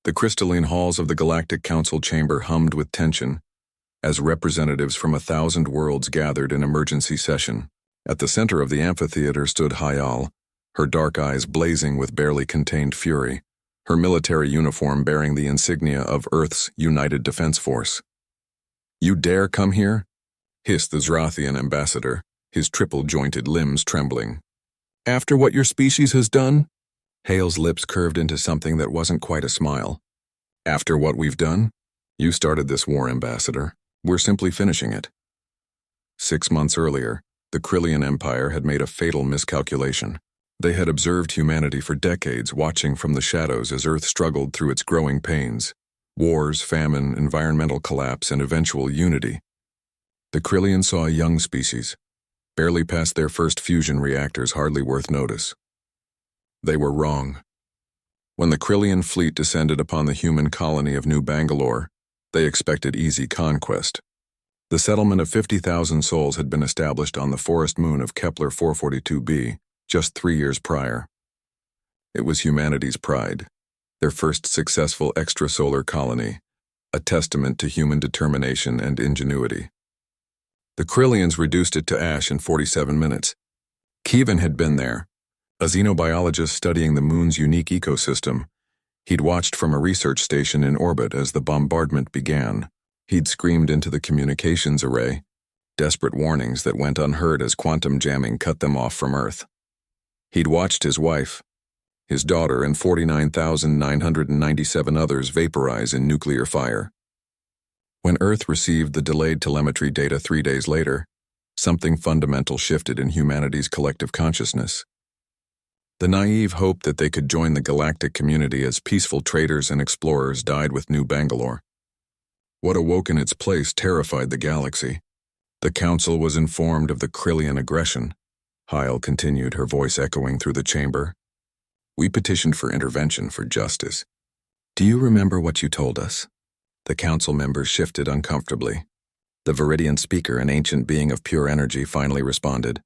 The crystalline halls of the Galactic Council chamber hummed with tension as representatives from 1,000 worlds gathered in emergency session. At the center of the amphitheater stood Hayal, her dark eyes blazing with barely contained fury, her military uniform bearing the insignia of Earth's United Defense Force. "You dare come here?" hissed the Zrathian ambassador, his triple-jointed limbs trembling. "After what your species has done?" Hale's lips curved into something that wasn't quite a smile. "After what we've done? You started this war, Ambassador. We're simply finishing it." 6 months earlier, the Krillian Empire had made a fatal miscalculation. They had observed humanity for decades, watching from the shadows as Earth struggled through its growing pains. Wars, famine, environmental collapse, and eventual unity. The Krillian saw a young species, barely past their first fusion reactors, hardly worth notice. They were wrong. When the Krillian fleet descended upon the human colony of New Bangalore, they expected easy conquest. The settlement of 50,000 souls had been established on the forest moon of Kepler 442b just 3 years prior. It was humanity's pride, their first successful extrasolar colony, a testament to human determination and ingenuity. The Krillians reduced it to ash in 47 minutes. Kevin had been there, a xenobiologist studying the moon's unique ecosystem. He'd watched from a research station in orbit as the bombardment began. He'd screamed into the communications array, desperate warnings that went unheard as quantum jamming cut them off from Earth. He'd watched his wife, his daughter, and 49,997 others vaporize in nuclear fire. When Earth received the delayed telemetry data 3 days later, something fundamental shifted in humanity's collective consciousness. The naive hope that they could join the galactic community as peaceful traders and explorers died with New Bangalore. What awoke in its place terrified the galaxy. The Council was informed of the Krillian aggression. Hyle continued, her voice echoing through the chamber. "We petitioned for intervention, for justice. Do you remember what you told us?" The council members shifted uncomfortably. The Viridian speaker, an ancient being of pure energy, finally responded.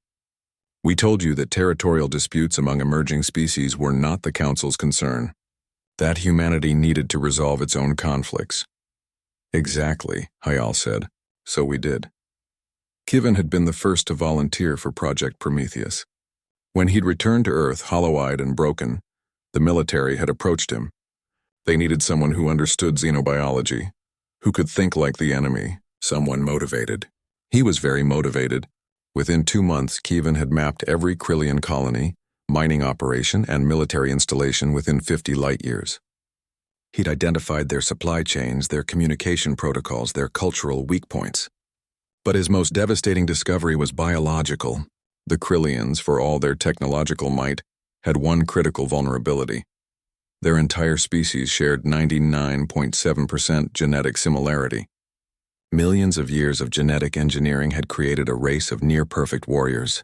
"We told you that territorial disputes among emerging species were not the council's concern. That humanity needed to resolve its own conflicts." "Exactly," Hayal said. "So we did." Kivin had been the first to volunteer for Project Prometheus. When he'd returned to Earth, hollow-eyed and broken, the military had approached him. They needed someone who understood xenobiology, who could think like the enemy, someone motivated. He was very motivated. Within 2 months, Kevin had mapped every Krillian colony, mining operation, and military installation within 50 light-years. He'd identified their supply chains, their communication protocols, their cultural weak points. But his most devastating discovery was biological. The Krillians, for all their technological might, had one critical vulnerability. Their entire species shared 99.7% genetic similarity. Millions of years of genetic engineering had created a race of near-perfect warriors,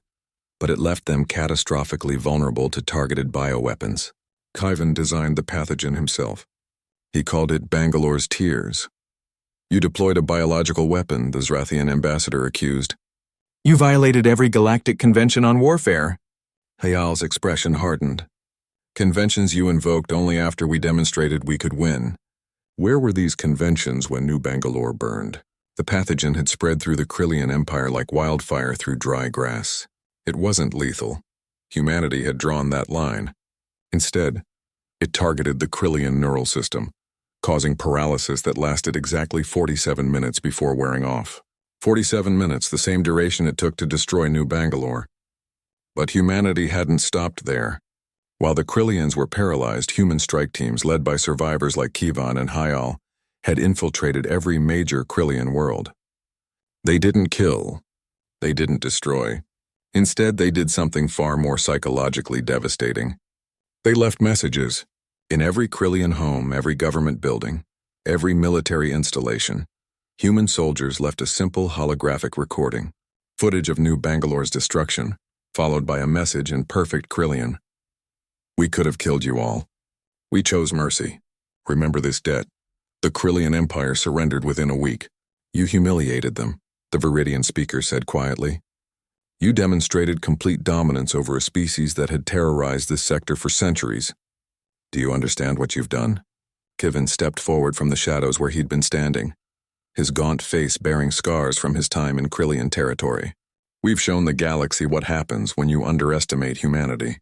but it left them catastrophically vulnerable to targeted bioweapons. Kaivan designed the pathogen himself. He called it Bangalore's Tears. "You deployed a biological weapon," the Zrathian ambassador accused. "You violated every galactic convention on warfare." Hayal's expression hardened. "Conventions you invoked only after we demonstrated we could win. Where were these conventions when New Bangalore burned?" The pathogen had spread through the Krillian Empire like wildfire through dry grass. It wasn't lethal. Humanity had drawn that line. Instead, it targeted the Krillian neural system, causing paralysis that lasted exactly 47 minutes before wearing off. 47 minutes, the same duration it took to destroy New Bangalore. But humanity hadn't stopped there. While the Krillians were paralyzed, human strike teams led by survivors like Kivan and Hayal had infiltrated every major Krillian world. They didn't kill. They didn't destroy. Instead, they did something far more psychologically devastating. They left messages. In every Krillian home, every government building, every military installation, human soldiers left a simple holographic recording, footage of New Bangalore's destruction, followed by a message in perfect Krillian. "We could have killed you all. We chose mercy. Remember this debt." The Krillian Empire surrendered within a week. "You humiliated them," the Viridian speaker said quietly. "You demonstrated complete dominance over a species that had terrorized this sector for centuries. Do you understand what you've done?" Kivin stepped forward from the shadows where he'd been standing, his gaunt face bearing scars from his time in Krillian territory. We've shown the galaxy what happens when you underestimate humanity.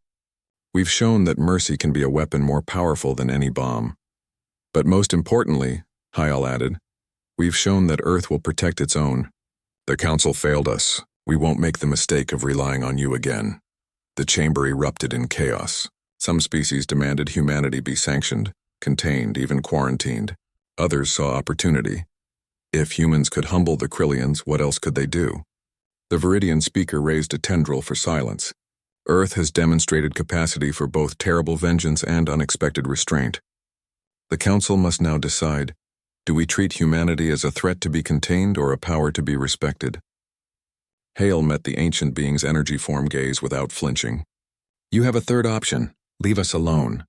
We've shown that mercy can be a weapon more powerful than any bomb. But most importantly, Hyal added, we've shown that Earth will protect its own. The Council failed us. We won't make the mistake of relying on you again. The chamber erupted in chaos. Some species demanded humanity be sanctioned, contained, even quarantined. Others saw opportunity. If humans could humble the Krillians, what else could they do? The Viridian speaker raised a tendril for silence. Earth has demonstrated capacity for both terrible vengeance and unexpected restraint. The Council must now decide, do we treat humanity as a threat to be contained or a power to be respected? Hale met the ancient being's energy form gaze without flinching. You have a third option. Leave us alone.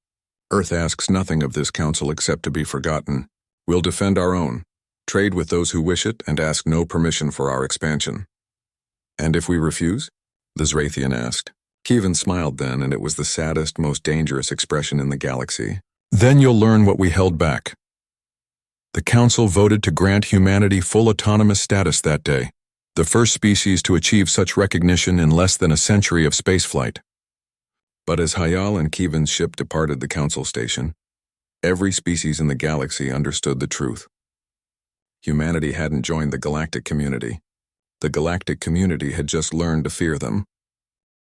Earth asks nothing of this Council except to be forgotten. We'll defend our own, trade with those who wish it, and ask no permission for our expansion. And if we refuse? The Zrathian asked. Kivin smiled then, and it was the saddest, most dangerous expression in the galaxy. Then you'll learn what we held back. The Council voted to grant humanity full autonomous status that day, the first species to achieve such recognition in less than a century of spaceflight. But as Hyal and Kivin's ship departed the Council station, every species in the galaxy understood the truth. Humanity hadn't joined the galactic community. The galactic community had just learned to fear them.